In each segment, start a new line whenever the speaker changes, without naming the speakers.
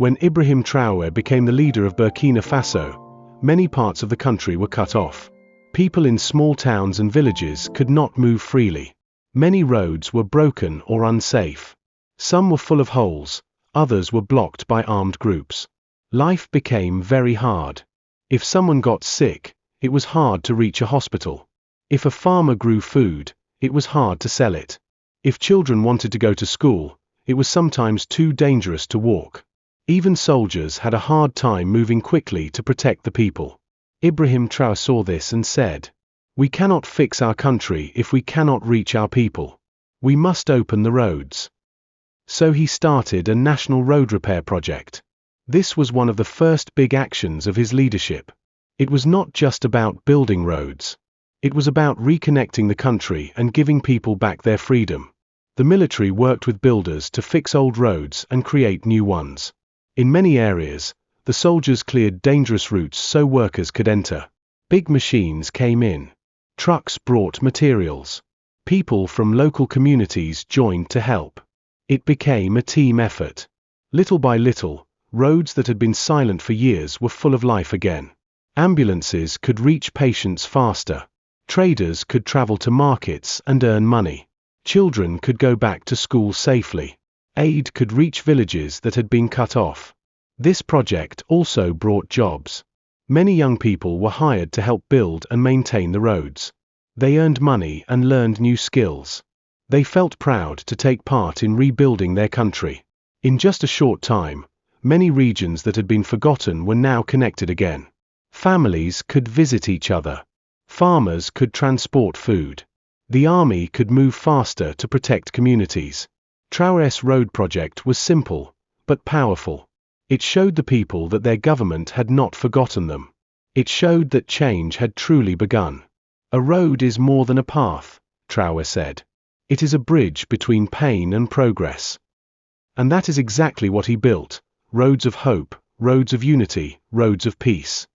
When Ibrahim Traoré became the leader of Burkina Faso, many parts of the country were cut off. People in small towns and villages could not move freely. Many roads were broken or unsafe. Some were full of holes, others were blocked by armed groups. Life became very hard. If someone got sick, it was hard to reach a hospital. If a farmer grew food, it was hard to sell it. If children wanted to go to school, it was sometimes too dangerous to walk. Even soldiers had a hard time moving quickly to protect the people. Ibrahim Traoré saw this and said, "We cannot fix our country if we cannot reach our people. We must open the roads." So he started a national road repair project. This was one of the first big actions of his leadership. It was not just about building roads. It was about reconnecting the country and giving people back their freedom. The military worked with builders to fix old roads and create new ones. In many areas, the soldiers cleared dangerous routes so workers could enter. Big machines came in. Trucks brought materials. People from local communities joined to help. It became a team effort. Little by little, roads that had been silent for years were full of life again. Ambulances could reach patients faster. Traders could travel to markets and earn money. Children could go back to school safely. Aid could reach villages that had been cut off. This project also brought jobs. Many young people were hired to help build and maintain the roads. They earned money and learned new skills. They felt proud to take part in rebuilding their country. In just a short time, many regions that had been forgotten were now connected again. Families could visit each other. Farmers could transport food. The army could move faster to protect communities. Traoré's road project was simple, but powerful. It showed the people that their government had not forgotten them. It showed that change had truly begun. "A road is more than a path," Traoré said. "It is a bridge between pain and progress." And that is exactly what he built: roads of hope, roads of unity, roads of peace.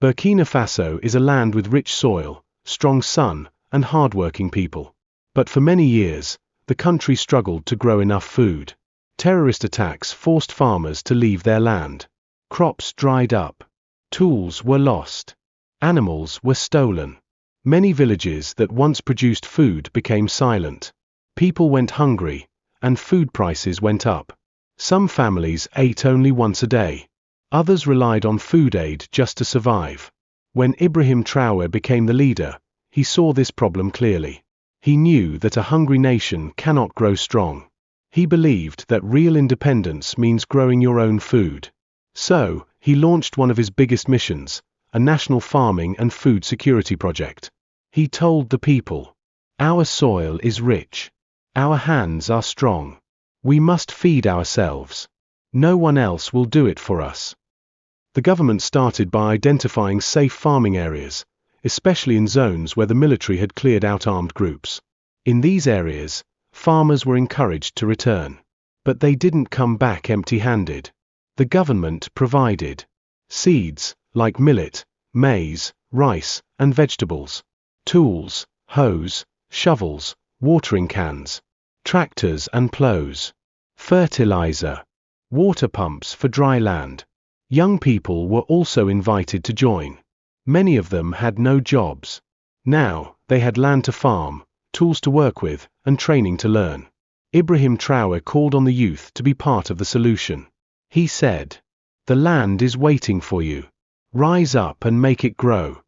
Burkina Faso is a land with rich soil, strong sun, and hard-working people. But for many years, the country struggled to grow enough food. Terrorist attacks forced farmers to leave their land. Crops dried up. Tools were lost. Animals were stolen. Many villages that once produced food became silent. People went hungry, and food prices went up. Some families ate only once a day. Others relied on food aid just to survive. When Ibrahim Traoré became the leader, he saw this problem clearly. He knew that a hungry nation cannot grow strong. He believed that real independence means growing your own food. So, he launched one of his biggest missions, a national farming and food security project. He told the people, "Our soil is rich. Our hands are strong. We must feed ourselves. No one else will do it for us." The government started by identifying safe farming areas, especially in zones where the military had cleared out armed groups. In these areas, farmers were encouraged to return. But they didn't come back empty-handed. The government provided seeds, like millet, maize, rice, and vegetables, tools, hoes, shovels, watering cans, tractors and plows, fertilizer, water pumps for dry land. Young people were also invited to join. Many of them had no jobs. Now, they had land to farm, tools to work with, and training to learn. Ibrahim Traoré called on the youth to be part of the solution. He said, "The land is waiting for you. Rise up and make it grow."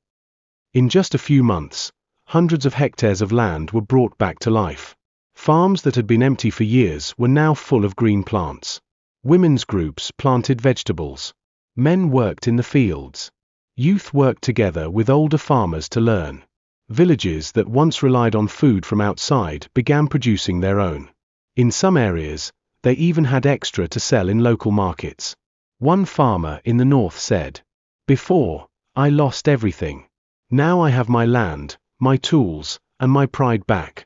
In just a few months, hundreds of hectares of land were brought back to life. Farms that had been empty for years were now full of green plants. Women's groups planted vegetables. Men worked in the fields. Youth worked together with older farmers to learn. Villages that once relied on food from outside began producing their own. In some areas, they even had extra to sell in local markets. One farmer in the north said, "Before, I lost everything. Now I have my land, my tools, and my pride back."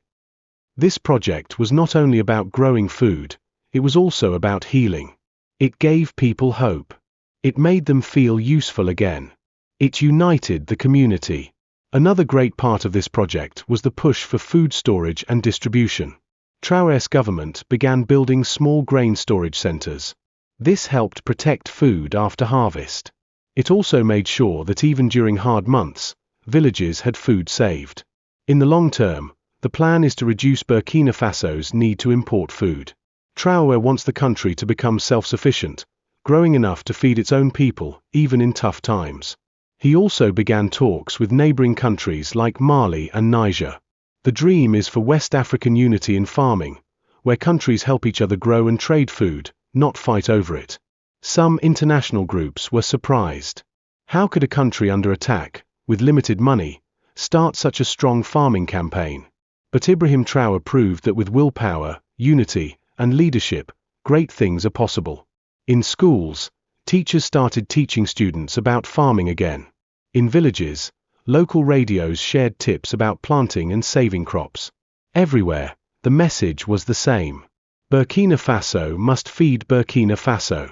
This project was not only about growing food, it was also about healing. It gave people hope. It made them feel useful again. It united the community. Another great part of this project was the push for food storage and distribution. Traoré's government began building small grain storage centers. This helped protect food after harvest. It also made sure that even during hard months, villages had food saved. In the long term, the plan is to reduce Burkina Faso's need to import food. Traoré wants the country to become self-sufficient, growing enough to feed its own people, even in tough times. He also began talks with neighboring countries like Mali and Niger. The dream is for West African unity in farming, where countries help each other grow and trade food, not fight over it. Some international groups were surprised. How could a country under attack, with limited money, start such a strong farming campaign? But Ibrahim Traoré proved that with willpower, unity, and leadership, great things are possible. In schools, teachers started teaching students about farming again. In villages, local radios shared tips about planting and saving crops. Everywhere, the message was the same. Burkina Faso must feed Burkina Faso.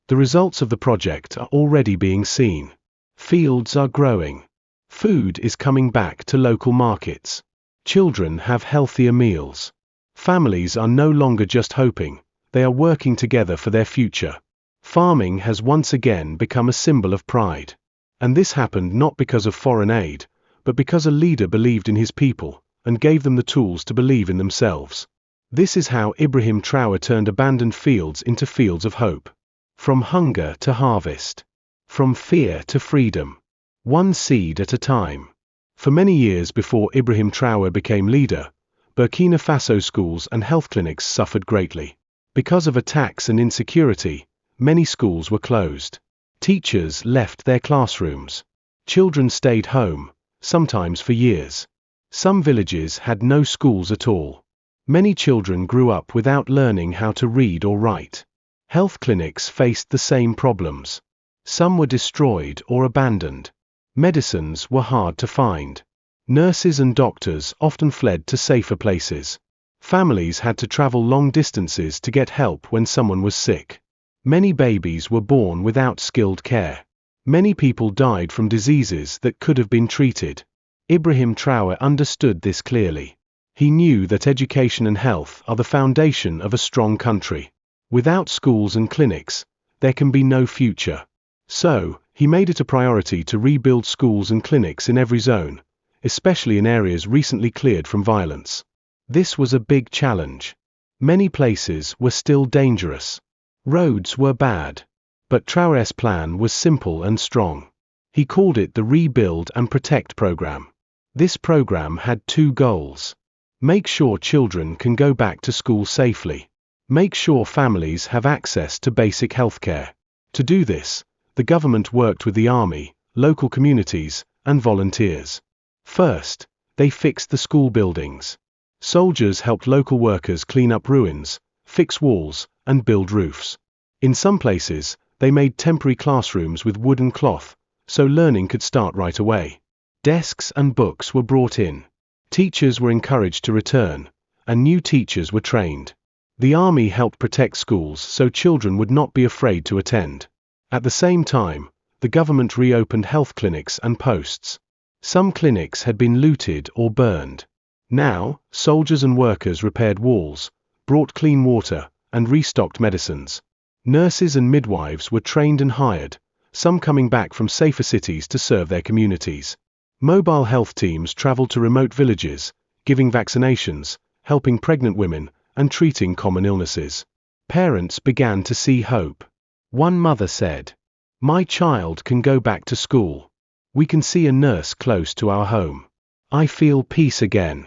The results of the project are already being seen. Fields are growing. Food is coming back to local markets. Children have healthier meals. Families are no longer just hoping, they are working together for their future. Farming has once again become a symbol of pride. And this happened not because of foreign aid, but because a leader believed in his people, and gave them the tools to believe in themselves. This is how Ibrahim Traoré turned abandoned fields into fields of hope. From hunger to harvest. From fear to freedom. One seed at a time. For many years before Ibrahim Traoré became leader, Burkina Faso schools and health clinics suffered greatly. Because of attacks and insecurity, many schools were closed. Teachers left their classrooms. Children stayed home, sometimes for years. Some villages had no schools at all. Many children grew up without learning how to read or write. Health clinics faced the same problems. Some were destroyed or abandoned. Medicines were hard to find. Nurses and doctors often fled to safer places. Families had to travel long distances to get help when someone was sick. Many babies were born without skilled care. Many people died from diseases that could have been treated. Ibrahim Traoré understood this clearly. He knew that education and health are the foundation of a strong country. Without schools and clinics, there can be no future. So, he made it a priority to rebuild schools and clinics in every zone, especially in areas recently cleared from violence. This was a big challenge. Many places were still dangerous. Roads were bad. But Traoré's plan was simple and strong. He called it the Rebuild and Protect program. This program had two goals. Make sure children can go back to school safely. Make sure families have access to basic healthcare. To do this, the government worked with the army, local communities, and volunteers. First, they fixed the school buildings. Soldiers helped local workers clean up ruins, fix walls, and build roofs. In some places, they made temporary classrooms with wood and cloth, so learning could start right away. Desks and books were brought in. Teachers were encouraged to return, and new teachers were trained. The army helped protect schools so children would not be afraid to attend. At the same time, the government reopened health clinics and posts. Some clinics had been looted or burned. Now, soldiers and workers repaired walls, brought clean water, and restocked medicines. Nurses and midwives were trained and hired, some coming back from safer cities to serve their communities. Mobile health teams traveled to remote villages, giving vaccinations, helping pregnant women, and treating common illnesses. Parents began to see hope. One mother said, "My child can go back to school. We can see a nurse close to our home. I feel peace again."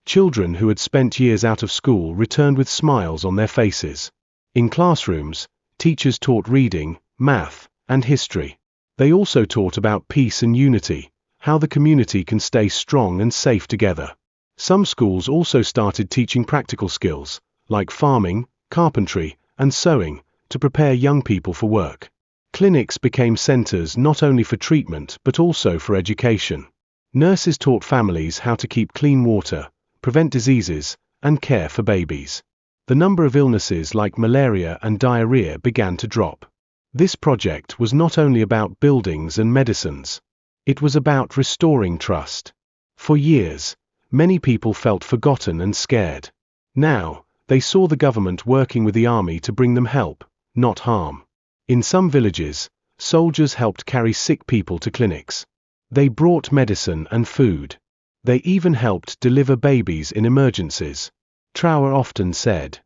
Children who had spent years out of school returned with smiles on their faces. In classrooms, teachers taught reading, math, and history. They also taught about peace and unity, how the community can stay strong and safe together. Some schools also started teaching practical skills, like farming, carpentry, and sewing, to prepare young people for work. Clinics became centers not only for treatment but also for education. Nurses taught families how to keep clean water, prevent diseases, and care for babies. The number of illnesses like malaria and diarrhea began to drop. This project was not only about buildings and medicines. It was about restoring trust. For years, many people felt forgotten and scared. Now, they saw the government working with the army to bring them help, not harm. In some villages, soldiers helped carry sick people to clinics. They brought medicine and food. They even helped deliver babies in emergencies. Traoré often said,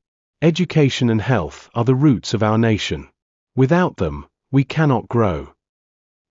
"Education and health are the roots of our nation. Without them, we cannot grow."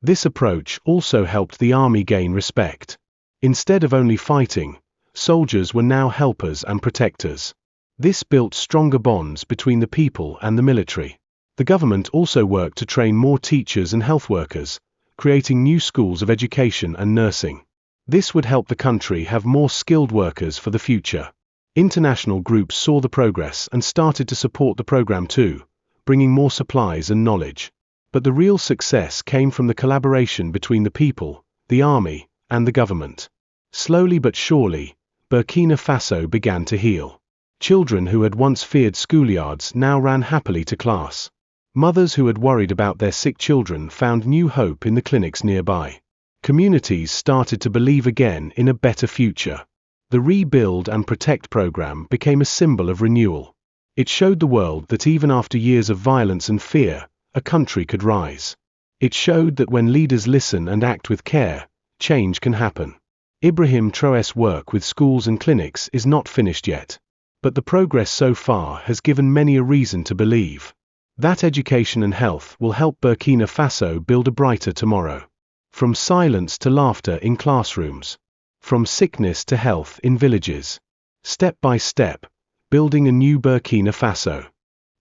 This approach also helped the army gain respect. Instead of only fighting, soldiers were now helpers and protectors. This built stronger bonds between the people and the military. The government also worked to train more teachers and health workers, creating new schools of education and nursing. This would help the country have more skilled workers for the future. International groups saw the progress and started to support the program too, bringing more supplies and knowledge. But the real success came from the collaboration between the people, the army, and the government. Slowly but surely, Burkina Faso began to heal. Children who had once feared schoolyards now ran happily to class. Mothers who had worried about their sick children found new hope in the clinics nearby. Communities started to believe again in a better future. The Rebuild and Protect program became a symbol of renewal. It showed the world that even after years of violence and fear, a country could rise. It showed that when leaders listen and act with care, change can happen. Ibrahim Traoré's work with schools and clinics is not finished yet. But the progress so far has given many a reason to believe that education and health will help Burkina Faso build a brighter tomorrow. From silence to laughter in classrooms. From sickness to health in villages. Step by step, building a new Burkina Faso.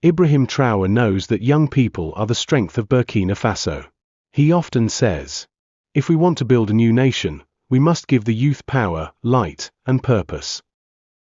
Ibrahim Traoré knows that young people are the strength of Burkina Faso. He often says, "If we want to build a new nation, we must give the youth power, light, and purpose."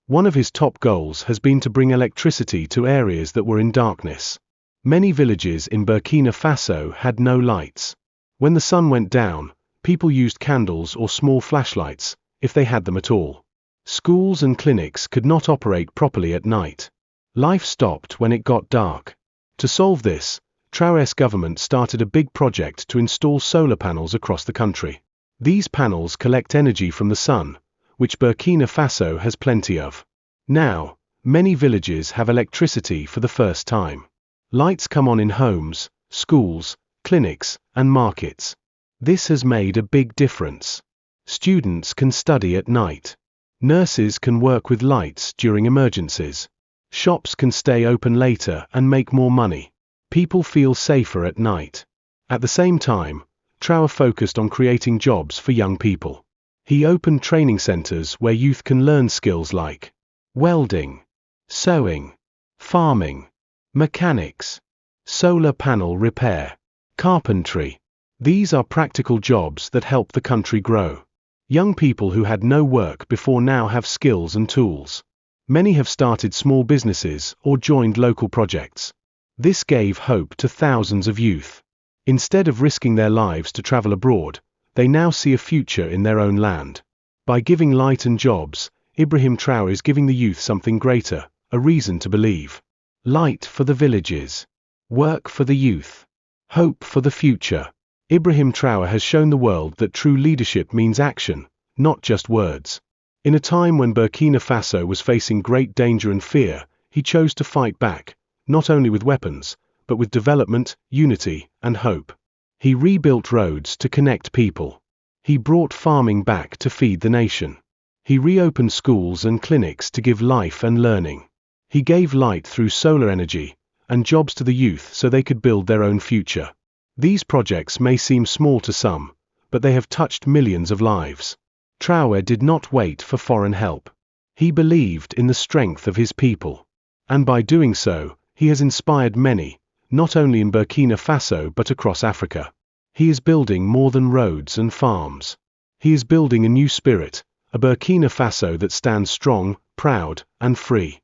One of his top goals has been to bring electricity to areas that were in darkness. Many villages in Burkina Faso had no lights. When the sun went down, people used candles or small flashlights, if they had them at all. Schools and clinics could not operate properly at night. Life stopped when it got dark. To solve this, Traoré's government started a big project to install solar panels across the country. These panels collect energy from the sun, which Burkina Faso has plenty of. Now, many villages have electricity for the first time. Lights come on in homes, schools, clinics, and markets. This has made a big difference. Students can study at night. Nurses can work with lights during emergencies. Shops can stay open later and make more money. People feel safer at night. At the same time, Traoré focused on creating jobs for young people. He opened training centers where youth can learn skills like welding, sewing, farming, mechanics, solar panel repair, carpentry. These are practical jobs that help the country grow. Young people who had no work before now have skills and tools. Many have started small businesses or joined local projects. This gave hope to thousands of youth. Instead of risking their lives to travel abroad, they now see a future in their own land. By giving light and jobs, Ibrahim Traoré is giving the youth something greater, a reason to believe. Light for the villages. Work for the youth. Hope for the future. Ibrahim Traoré has shown the world that true leadership means action, not just words. In a time when Burkina Faso was facing great danger and fear, he chose to fight back, not only with weapons, but with development, unity, and hope. He rebuilt roads to connect people. He brought farming back to feed the nation. He reopened schools and clinics to give life and learning. He gave light through solar energy, and jobs to the youth so they could build their own future. These projects may seem small to some, but they have touched millions of lives. Traoré did not wait for foreign help. He believed in the strength of his people. And by doing so, he has inspired many, not only in Burkina Faso but across Africa. He is building more than roads and farms. He is building a new spirit, a Burkina Faso that stands strong, proud, and free.